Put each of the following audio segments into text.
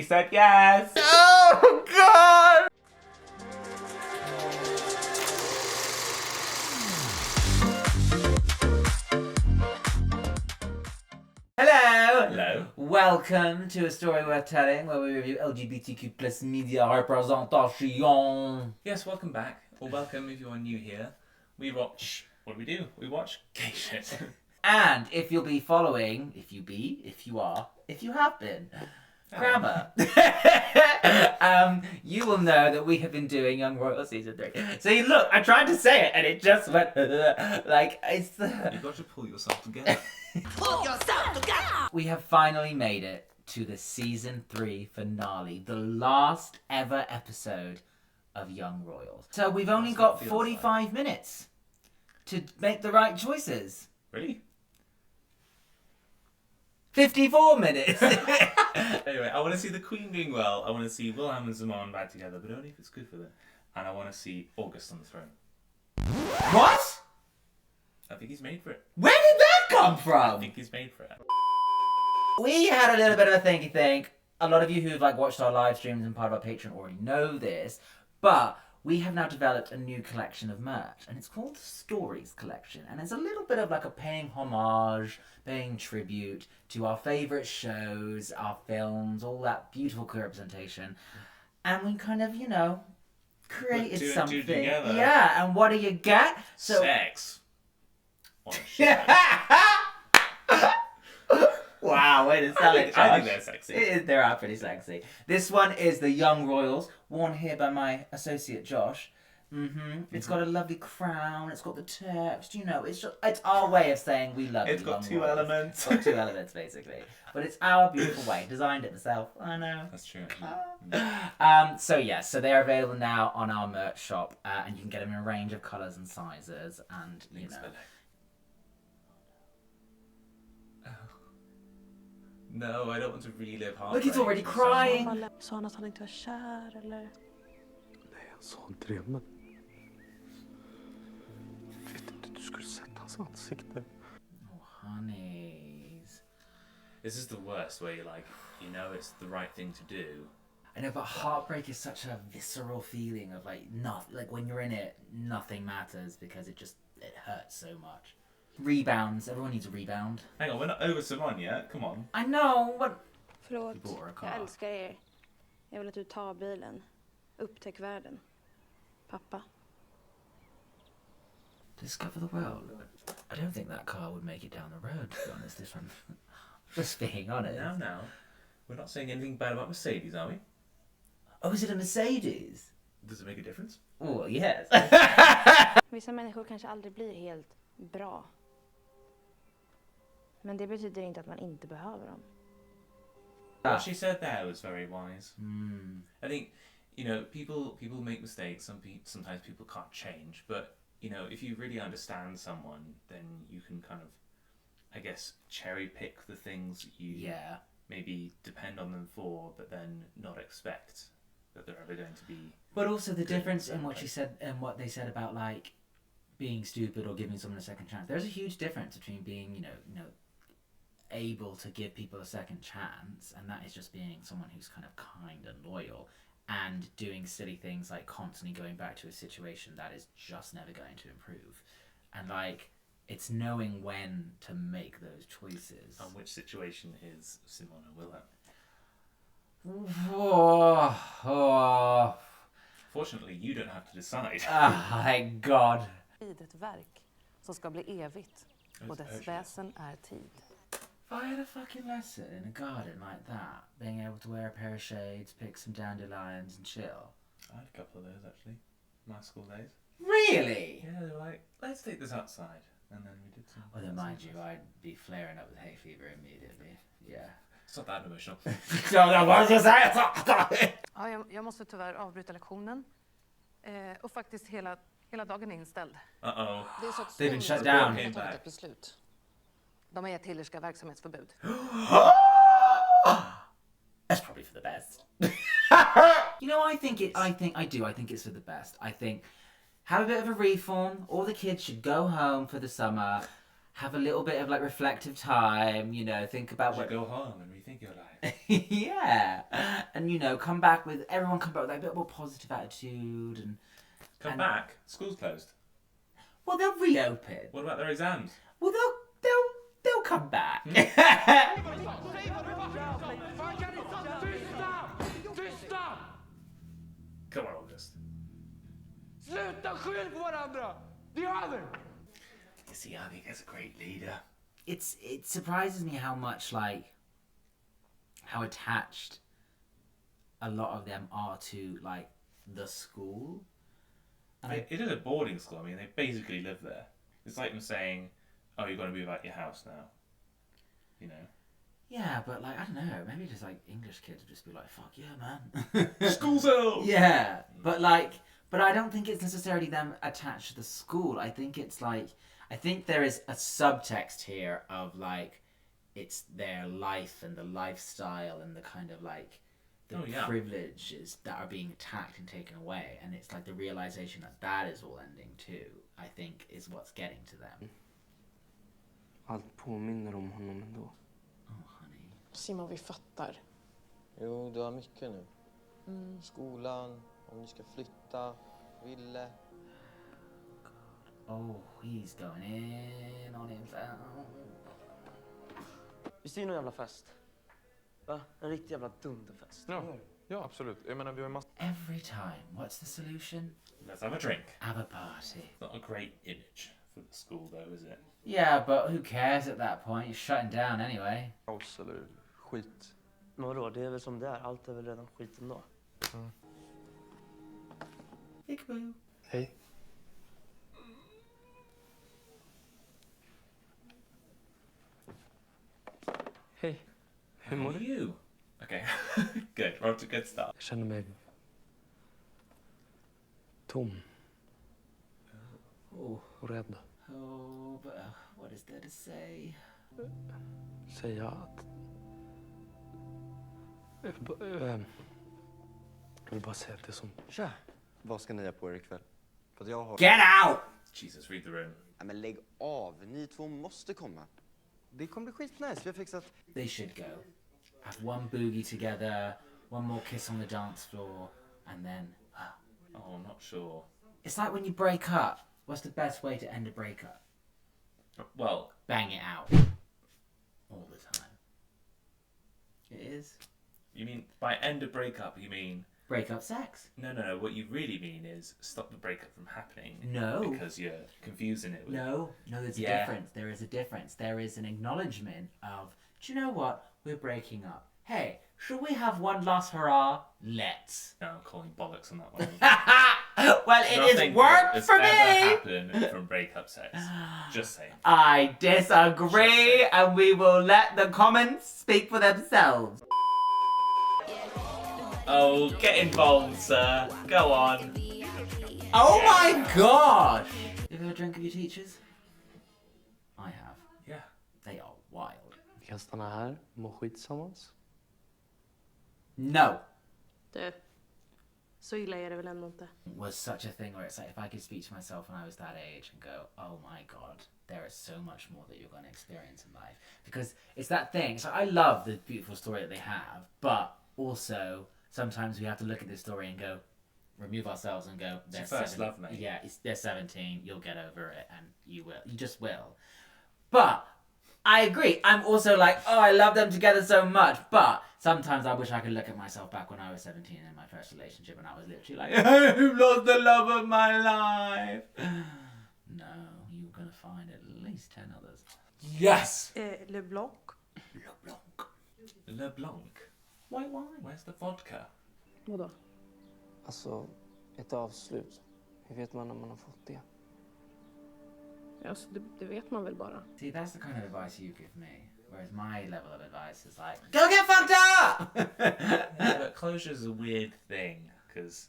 said yes. Oh, God! Hello. Hello. Welcome to A Story Worth Telling, where we review LGBTQ plus media representation. Yes, welcome back. Or welcome if you're new here. We watch... What do? We watch gay shit. And if you'll be following, if you have been, grammar, you will know that we have been doing Young Royal Season 3. See, look, I tried to say it and it just went like, it's... You've got to pull yourself together. Pull yourself together! We have finally made it to the Season 3 finale, the last ever episode of Young Royals. So we've only got 45 minutes to make the right choices. Really? 54 minutes! Anyway, I want to see the Queen doing well. I want to see Wilmon and Simon back together, but only if it's good for them. And I want to see August on the throne. What? I think he's made for it. Where did that come I from? think he's made for it. We had a little bit of a thinky think. A lot of you who've watched our live streams and part of our Patreon already know this, but we have now developed a new collection of merch, and it's called the Stories Collection, and it's a little bit of a paying homage, paying tribute to our favourite shows, our films, all that beautiful queer representation, and we kind of, created two and two something. together. Yeah, and what do you get? Sex. Oh, shit. Wow, way to sell it, I think Josh. they're sexy. They are pretty sexy. This one is the Young Royals, worn here by my associate Josh. It's got a lovely crown. It's got the text. It's our way of saying we love. It's the got Young two Royals. elements. It's got two elements basically, but it's our beautiful way. Designed it myself. I know. That's true. So they're available now on our merch shop, and you can get them in a range of colours and sizes, and Links below. No, I don't want to relive heartbreak. Look, he's already crying. Sa han att han inte var kär eller? Nej, han sa inte det, men... Vet inte, du skulle sett hans ansikte. Oh, honeys. This is the worst, where you're it's the right thing to do. I know, but heartbreak is such a visceral feeling of nothing. When you're in it, nothing matters because it hurts so much. Rebounds. Everyone needs a rebound. Hang on, we're not over Simon yet. Come on. I know, but... Förlåt, You bought her a car. jag älskar er. Jag vill att du tar bilen. Upptäck världen. Pappa. Discover the world. I don't think that car would make it down the road, to be honest. This one. Just being honest. Now. We're not saying anything bad about Mercedes, are we? Oh, is it a Mercedes? Does it make a difference? Oh, yes. Vissa människor kanske aldrig blir helt bra. Men det betyder inte att man inte behöver dem. What she said there was very wise. Mm. I think, people make mistakes. Sometimes people can't change. But, if you really understand someone, then you can kind of, I guess, cherry pick the things you maybe depend on them for, but then not expect that they're ever going to be. But also the difference in what she said and what they said about being stupid or giving someone a second chance. There's a huge difference between being, able to give people a second chance, and that is just being someone who's kind of kind and loyal, and doing silly things like constantly going back to a situation that is just never going to improve. And it's knowing when to make those choices. And which situation is Simon and Wilhelm? Fortunately, you don't have to decide. Thank God. Ett verk som ska bli evigt och dess väsen är tid. If I had a fucking lesson in a garden like that, being able to wear a pair of shades, pick some dandelions and chill. I had a couple of those actually, my school days. Really? Yeah, they were let's take this outside, and then we did some. Well, then mind you, I'd be flaring up with hay fever immediately. Yeah. It's not that emotional. Ja, jag måste tyvärr avbryta lektionen. Och faktiskt hela dagen är inställd. Uh-oh. Det är så att They've been shut skolledningen down. har tagit ett beslut. De har gett Hillerska verksamhetsförbud. That's probably for the best. I think it's for the best. I think have a bit of a reform. All the kids should go home for the summer, have a little bit of reflective time, think about Go home and rethink your life. Yeah, and come back with like a bit more positive attitude and Come back. School's closed. well, they'll reopen. What about their exams? Well, they'll come back. Come on, August. Sluta skyll på varandra! Det är över! You see, I think as a great leader. It surprises me how much how attached a lot of them are to the school. And It is a boarding school. I mean, they basically live there. It's like them saying, "Oh, you've got to move out your house now." Yeah, but I don't know. Maybe just English kids would just be like, "Fuck yeah, man." School's out. Yeah, but I don't think it's necessarily them attached to the school. I think it's I think there is a subtext here of it's their life and the lifestyle and the kind of the privileges that are being attacked and taken away, and it's the realization that is all ending too. I think is what's getting to them. Allt påminner om honom ändå. Oh, honey. Simon, vi fattar. Jo, du har mycket nu. Skolan, om ni ska flytta, Ville. Oh, he's going in on himself. Vi styr någon jävla fest. Va? En riktig jävla dunderfest. Ja, absolut. Jag menar, vi har massor. Every time. What's the solution? Let's have a drink. Have a party. Not a great image for the school, though, is it? Yeah, but who cares at that point? You're shutting down anyway. Kaos eller skit. Men vadå, det är väl som det är. Allt är väl redan skit ändå. Peekaboo. Hej. Hej. Hur How mår are du? you? Okay, good. We're off to a good start. Jag känner mig tom Oh, och rädd. oh, but what is there to say? Säga att... Jag vill bara säga att det är som... Tja! Vad ska ni ha på er ikväll? För att jag har... Get out! Jesus, read the room. Nej, men lägg av. Ni två måste komma. Det kommer bli skitnice. Vi har fixat... They should go. Have one boogie together, one more kiss on the dance floor, and then... Oh, I'm not sure. It's like when you break up. What's the best way to end a breakup? Well, Bang it out. All the time. It is. you mean by end of breakup, you mean... Breakup sex. No. What you really mean is stop the breakup from happening. No. Because you're confusing it with... No, there's a difference. There is a difference. There is an acknowledgement of, do you know what? We're breaking up. Hey, should we have one last hurrah? Let's. No, I'm calling bollocks on that one. Well, it Nothing has worked has for ever me! happened from breakup sex. Just saying. I disagree, and we will let the comments speak for themselves. Oh, get involved, sir. Go on. Oh my gosh! You ever drink with your teachers? I have. Yeah. They are wild. Vi kan stanna här och må skit tillsammans. No! Du, så illa är det väl ändå inte? Was such a thing where it's if I could speak to myself when I was that age and go, oh my god, there is so much more that you're going to experience in life. Because it's that thing. So I love the beautiful story that they have, but also sometimes we have to look at this story and go, remove ourselves and go, It's your first love, mate. Yeah, they're 17, you'll get over it, and you will. You just will. But I agree. I'm also oh, I love them together so much, but sometimes I wish I could look at myself back when I was 17 in my first relationship and I was literally I've lost the love of my life. No, you're going to find at least 10 others. Yes! LeBlanc? LeBlanc. LeBlanc. Why? Where's the vodka? Vadå? Alltså, ett avslut. Hur vet man när man har fått det? Alltså, det vet man väl bara. See, that's the kind of advice you give me. Whereas my level of advice is go get fucked up! Yeah, but closure's a weird thing, because,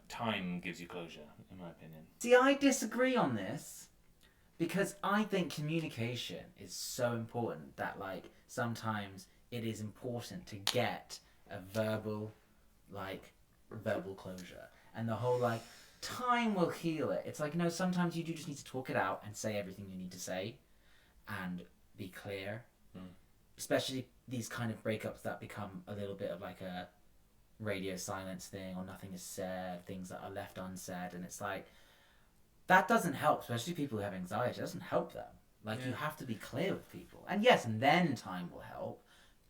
time gives you closure, in my opinion. See, I disagree on this because I think communication is so important that sometimes it is important to get a verbal closure, and the whole time will heal it. It's sometimes you do just need to talk it out and say everything you need to say and be clear. especially these kind of breakups that become a little bit of like a radio silence thing, or nothing is said, things that are left unsaid, and it's like that doesn't help, especially people who have anxiety. It doesn't help them. Like, you have to be clear with people, and yes, and then time will help.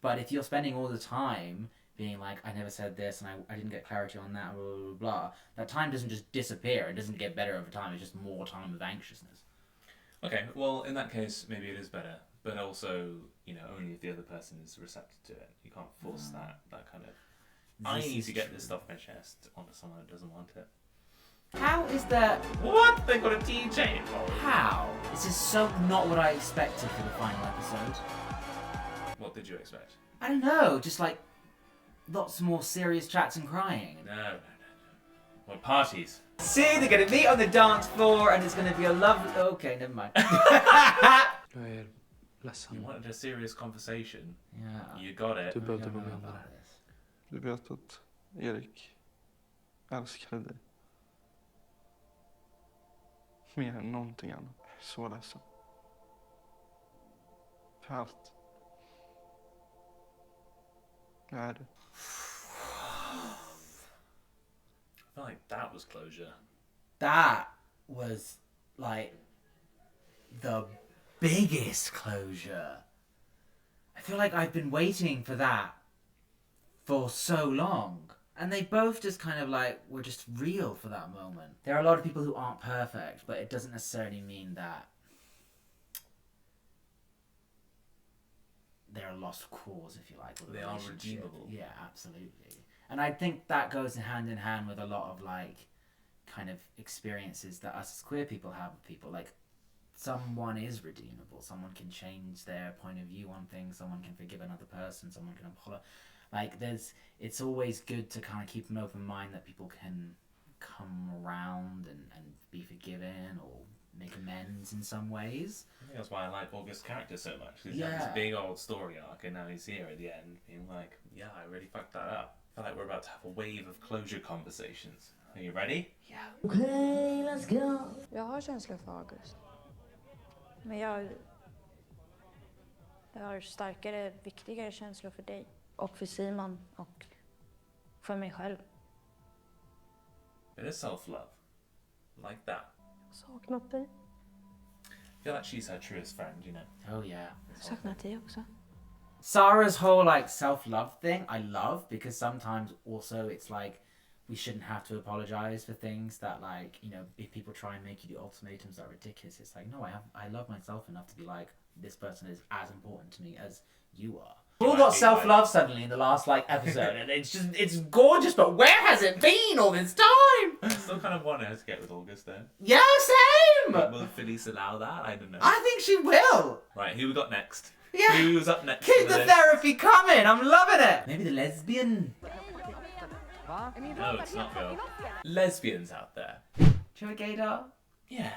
But if you're spending all the time being like, I never said this and I didn't get clarity on that, blah, blah, blah, blah, that time doesn't just disappear. It doesn't get better over time. It's just more time of anxiousness. Okay, well, in that case, maybe it is better. But also, you know, only if the other person is receptive to it. You can't force that kind of... I need to get this stuff off my chest onto someone that doesn't want it. How is that? What? They got a DJ involved? How? This is so not what I expected for the final episode. What did you expect? I don't know, just like lots more serious chats and crying. No. What, parties? See, they're gonna meet on the dance floor and it's gonna be a lovely... Okay, never mind. Jag är ledsen. You wanted a serious conversation. Yeah. You got it. Du behövde I don't vara know med about där. this. Du vet att Erik älskade dig. Mer än någonting annat. Jag är så ledsen. För allt. Jag är det. I feel like that was closure. That was like the biggest closure. I feel like I've been waiting for that for so long. And they both just kind of like were just real for that moment. There are a lot of people who aren't perfect, but it doesn't necessarily mean that they're a lost cause, if you like. Or the They are relationship. redeemable. Yeah, absolutely. And I think that goes hand in hand with a lot of like kind of experiences that us as queer people have with people. Like, someone is redeemable. Someone can change their point of view on things. Someone can forgive another person. Someone can apologize. Like, it's always good to kind of keep an open mind that people can come around and be forgiven or make amends in some ways. I think that's why I like August's character so much. He's Yeah. got this big old story arc, and now he's here at the end, being like, yeah, I really fucked that up. I feel like we're about to have a wave of closure conversations. Are you ready? Yeah. Okay, let's go. Jag har känslor för August. Men jag har starkare, viktigare känslor för dig. Och för Simon och för mig själv. It is self-love. Like that. Saknat dig. I feel like she's her truest friend, you know. Oh yeah. Saknat dig också. Sarah's whole like self-love thing I love, because sometimes also it's like we shouldn't have to apologize for things that, like, you know, if people try and make you do ultimatums that are ridiculous, it's like, no, I love myself enough to be like, this person is as important to me as you are. We all got self-love suddenly in the last like episode, and it's gorgeous, but where has it been all this time? I still kind of want her to get with August though. Yeah, same! But will Felice allow that? I don't know. I think she will! Right, who we got next? Yeah. Who's up next? Keep on the list? therapy coming! I'm loving it! Maybe the lesbian... No, it's not Phil. Lesbians out there. Do you have a gaydar? Yeah.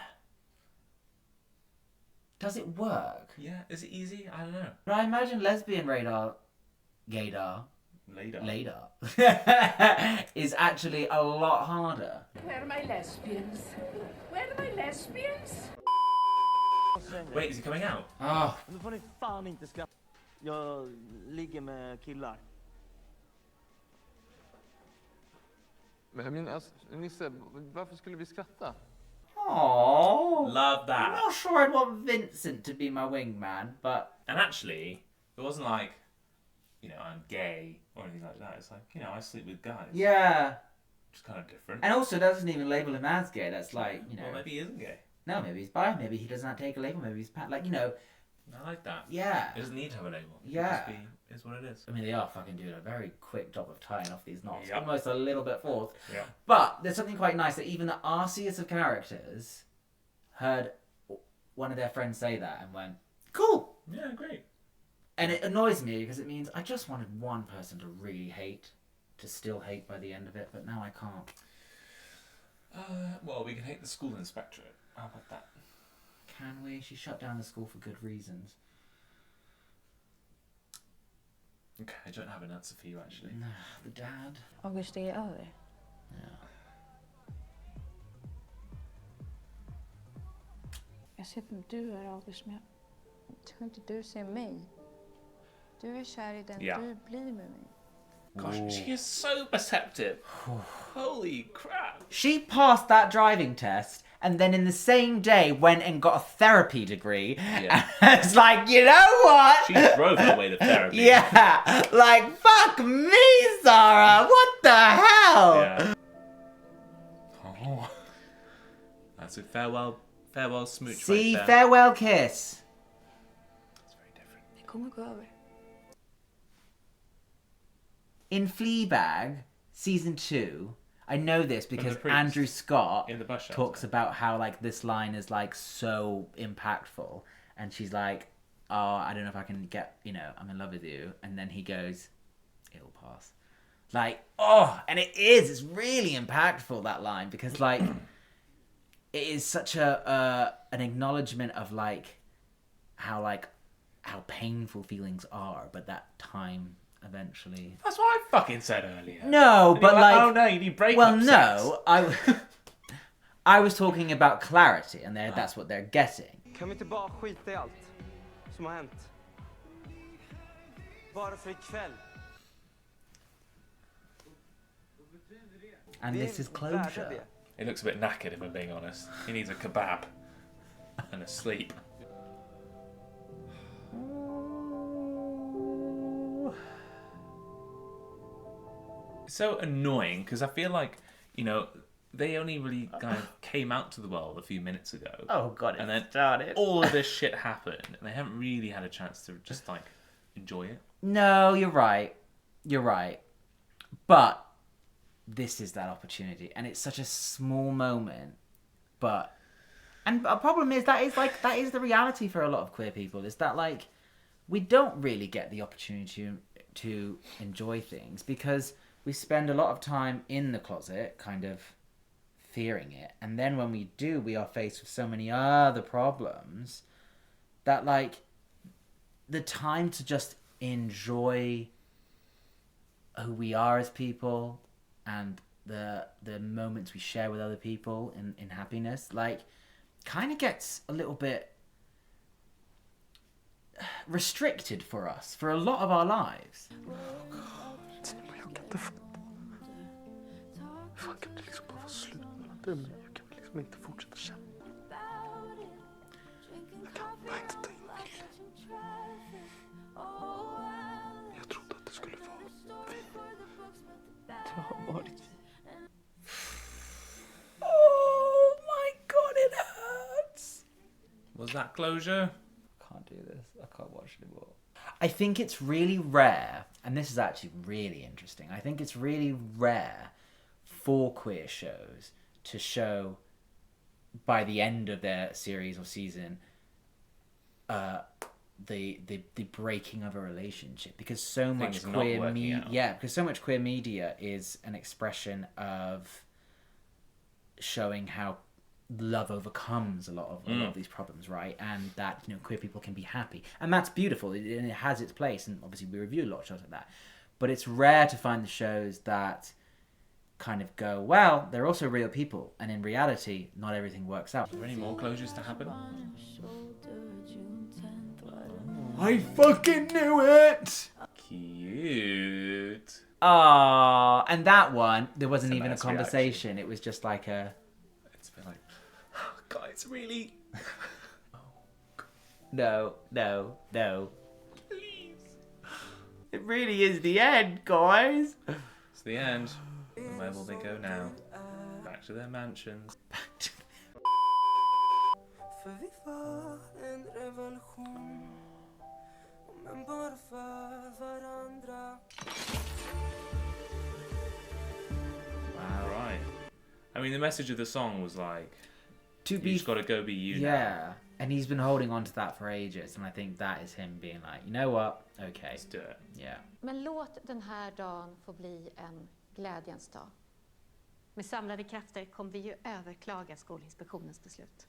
Does it work? Yeah, is it easy? I don't know. But I imagine lesbian gaydar Later. is actually a lot harder. Where are my lesbians? Where are my lesbians? Wait, is he coming out? Oh, Nu får ni fan inte skratta. Jag ligger med killar. Men alltså, Nisse, varför skulle vi skratta? oh. Love I'm that. not sure I'd want Vincent to be my wingman, but And actually, it wasn't like, you know, I'm gay or anything like that. It's like, you know, I sleep with guys. yeah. Which is kind of different. And also, it doesn't even label him as gay. That's like, you know, Well, maybe he isn't gay. no, maybe he's bi, maybe he does not take a label, maybe he's like, you know, I like that. yeah. It doesn't need to have a label. It Yeah. just be, is what it is. I mean, they are fucking doing a very quick job of tying off these knots, Yep. almost a little bit forced. Yeah. But there's something quite nice that even the arsiest of characters heard one of their friends say that and went, cool. Yeah, great. And it annoys me because it means I just wanted one person to really hate, to still hate by the end of it, but now I can't. Well, we can hate the school inspectorate. How about that? Can we? She shut down the school for good reasons. Okay, I don't have an answer for you actually. The dad. August, det är över. Yeah. Jag ser vem du är, August, men jag tror inte du ser mig. Du är kär i den Yeah. du blir med mig. Gosh, she is so perceptive. Holy crap. She passed that driving test and then in the same day went and got a therapy degree. Yeah. And it's like, you know what? She drove her way to therapy. Yeah. Like, fuck me, Sarah. What the hell? Yeah. Oh. That's a farewell smooch See, right there. farewell kiss. That's very different. Det kommer gå över. In Fleabag, season 2, I know this because priest. Andrew Scott In the bus shelter. talks about how like this line is like so impactful, and she's like, "Oh, I don't know if I can get, I'm in love with you," and then he goes, "It'll pass." Like, oh, and it's really impactful, that line, because like it is such an acknowledgement of like how painful feelings are, but that time eventually. That's what I fucking said earlier. No, And but you're like, oh no, you need breakup well, sex. no, I was talking about clarity, and that's what they're getting. Kan vi inte bara skita i allt som har hänt? Bara för ikväll. And this is closure. He looks a bit knackered, if I'm being honest. He needs a kebab and a sleep. It's so annoying because I feel like, they only really kind of came out to the world a few minutes ago. Oh god, and then started. all of this shit happened, and they haven't really had a chance to just like enjoy it. No, you're right. You're right. But this is that opportunity, and it's such a small moment. And a problem is that is the reality for a lot of queer people. Is that like we don't really get the opportunity to enjoy things because we spend a lot of time in the closet, kind of fearing it, and then when we do, we are faced with so many other problems that like the time to just enjoy who we are as people and the moments we share with other people in happiness, like, kind of gets a little bit restricted for us for a lot of our lives. Jag kan inte fatta. Hur fan kan det liksom bara vara slut mellan dig och mig? Jag kan liksom inte fortsätta kämpa. Jag kan bara inte ta in Mille. Jag trodde att det skulle vara vi. Det har varit vi. Oh my god, it hurts! Was that closure? I can't do this. I can't watch anymore. I think it's really rare, and this is actually really interesting. I think it's really rare for queer shows to show by the end of their series or season the breaking of a relationship, because so much queer media, because so much queer media is an expression of showing how love overcomes a lot of these problems, right? And that queer people can be happy, and that's beautiful, and it has its place, and obviously we review a lot of shows like that. But it's rare to find the shows that kind of go, well, they're also real people, and in reality, not everything works out. Are there any more closures to happen? I fucking knew it! Cute. Ah, and that one, there wasn't even a nice conversation. Reaction. It was just like a... It's been like, guys, really? No. Please. It really is the end, guys. It's the end. And where will they go now? Back to their mansions. Wow. Right. I mean, the message of the song was like, you just gotta go be you now. Yeah, and he's been holding on to that for ages, and I think that is him being like, you know what? Okay. Let's do it. Yeah. Men låt den här dagen få bli en glädjens dag. Med samlade krafter kommer vi ju överklaga Skolinspektionens beslut.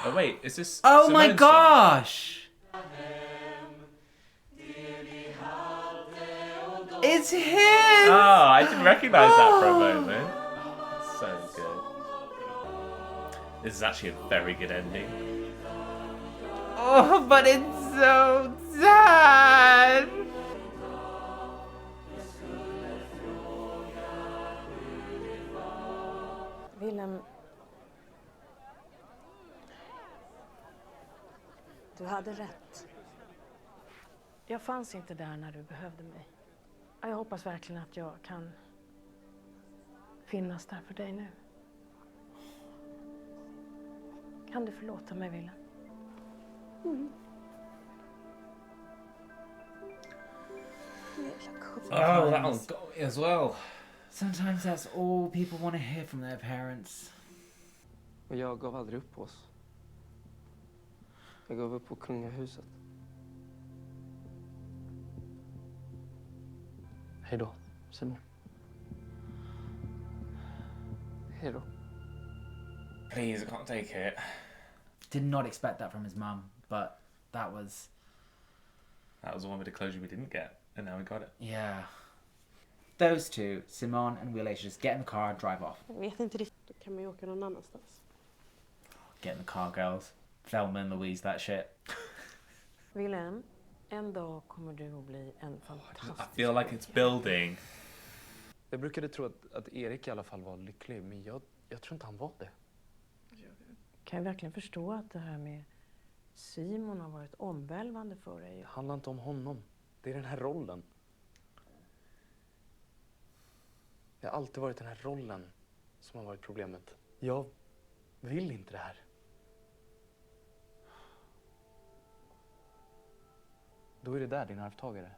Oh wait, is this Oh Simone's my gosh! Song? It's him! Oh, I didn't recognise that for a moment. This is actually a very good ending. Oh, but it's so sad. Wilhelm, du hade rätt. Jag fanns inte där när du behövde mig. Jag hoppas verkligen att jag kan finnas där för dig nu. Kan du förlåta mig, Wilhelm? Oh, that one's got me as well. Sometimes that's all people want to hear from their parents. Och jag gav aldrig upp på oss. Jag gav upp på kungahuset. Hej då, Simon. Hej då. Please, I can't take it. Did not expect that from his mum, but that was the one with the closure we didn't get, and now we got it. yeah. Those two, Simon and Willie, should just get in the car and drive off. Jag vet inte riktigt. Då kan man ju åka någon annanstans. Get in the car, girls. Thelma and Louise, that shit. Wilhelm, en dag kommer du att bli en fantastisk... I feel like it's building. Jag brukade tro att Erik i alla fall var lycklig, men jag tror inte han var det. Kan jag verkligen förstå att det här med Simon har varit omvälvande för dig? Det handlar inte om honom. Det är den här rollen. Det har alltid varit den här rollen som har varit problemet. Jag vill inte det här. Då är det där din arvtagare.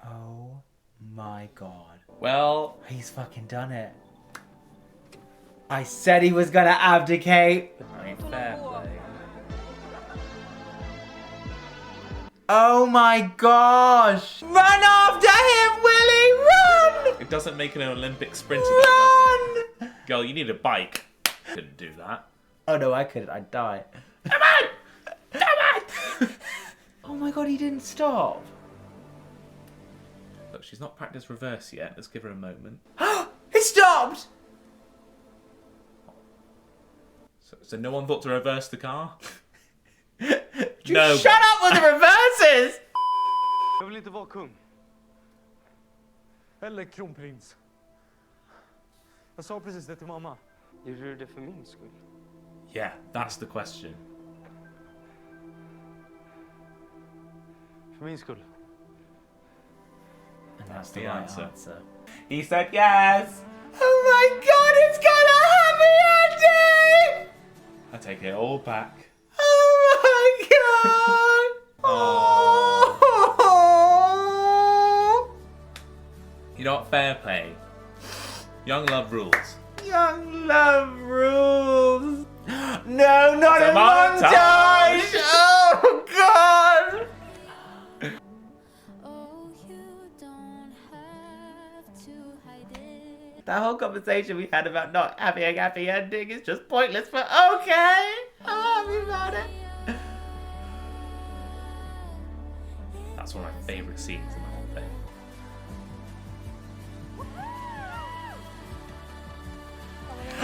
Oh my god. Well, He's fucking done it. I said he was gonna abdicate. I mean, fair play. Oh my gosh! Run after him, Willie! Run! It doesn't make an Olympic sprinting. Run! Girl, you need a bike. Couldn't do that. Oh no, I couldn't. I'd die. Come on! Come on! Oh my god, he didn't stop. Look, she's not practiced reverse yet. Let's give her a moment. He stopped! So no one thought to reverse the car? You shut up with the reverses! Jag vill inte vara kung. Eller kronprins. Jag sa precis det till mamma. Gjorde du det för min skull? Yeah, that's the question. För min skull. And that's the the right answer. answer. He said yes! Oh my god, it's got a happy ending! I take it all back. Oh my god! Oh. Oh. You know what? Fair play. Young love rules. Young love rules. No, not It's a a montage. montage! Oh god! That whole conversation we had about not having a happy ending is just pointless, but okay! I'm happy about it. That's one of my favourite scenes in the whole thing.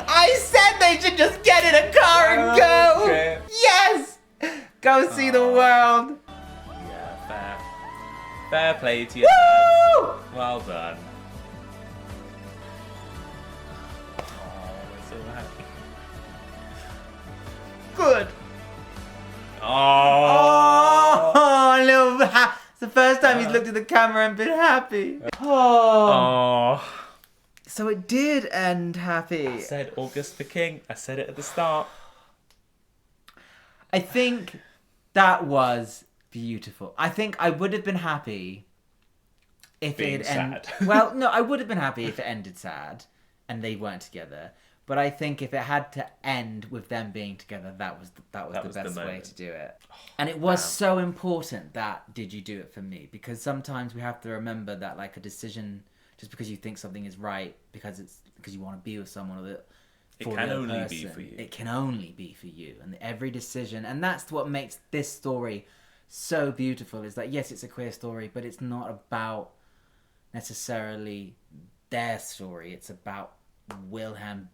I said they should just get in a car and go! Okay. Yes! Go see the world! Yeah, fair. Fair play to you, lads. Well done. Oh, we're so happy. Good! Oh! Oh, little it's the first time he's looked at the camera and been happy. Oh. Oh. So it did end happy. I said August the King. I said it at the start. I think that was beautiful. I think I would have been happy if Being it ended. sad. Well, no, I would have been happy if it ended sad and they weren't together. But I think if it had to end with them being together, that was the best way moment. to do it. And it was so important that did you do it for me? Because sometimes we have to remember that like a decision, just because you think something is right, because you want to be with someone, or that It can only be for you. It can only be for you, and every decision, and that's what makes this story so beautiful. Is that yes, it's a queer story, but it's not about necessarily their story. It's about Wilhelm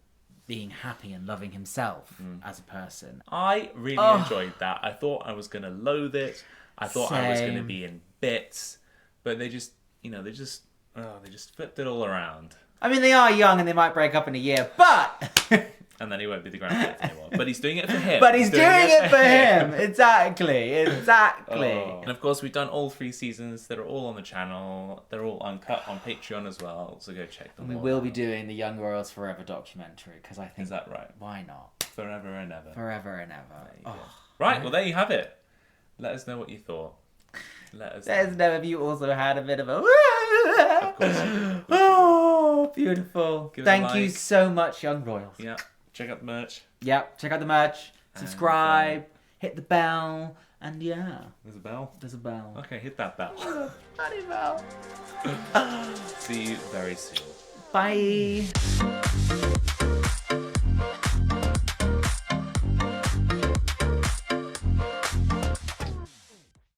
being happy and loving himself as a person. I really enjoyed that. I thought I was going to loathe it. I thought I was going to be in bits. But they just, they just flipped it all around. I mean, they are young and they might break up in a year, but... And then he won't be the grandfather anymore. But he's doing it for him. But he's doing it for him. Exactly. Oh. And of course, we've done all 3 seasons. They're all on the channel. They're all uncut on Patreon as well. So go check them. We will be doing the Young Royals Forever documentary because I think. Is that right? Why not? Forever and ever. Forever and ever. Right. Well, there you have it. Let us know what you thought. Let us know if you also had a bit of a. Of course you did. Oh, beautiful. Thank you like. so much, Young Royals. Yeah. Check out the merch. Yep, check out the merch. Subscribe, hit the bell, and yeah. There's a bell? There's a bell. Okay, hit that bell. Bloody bell. See you very soon. Bye.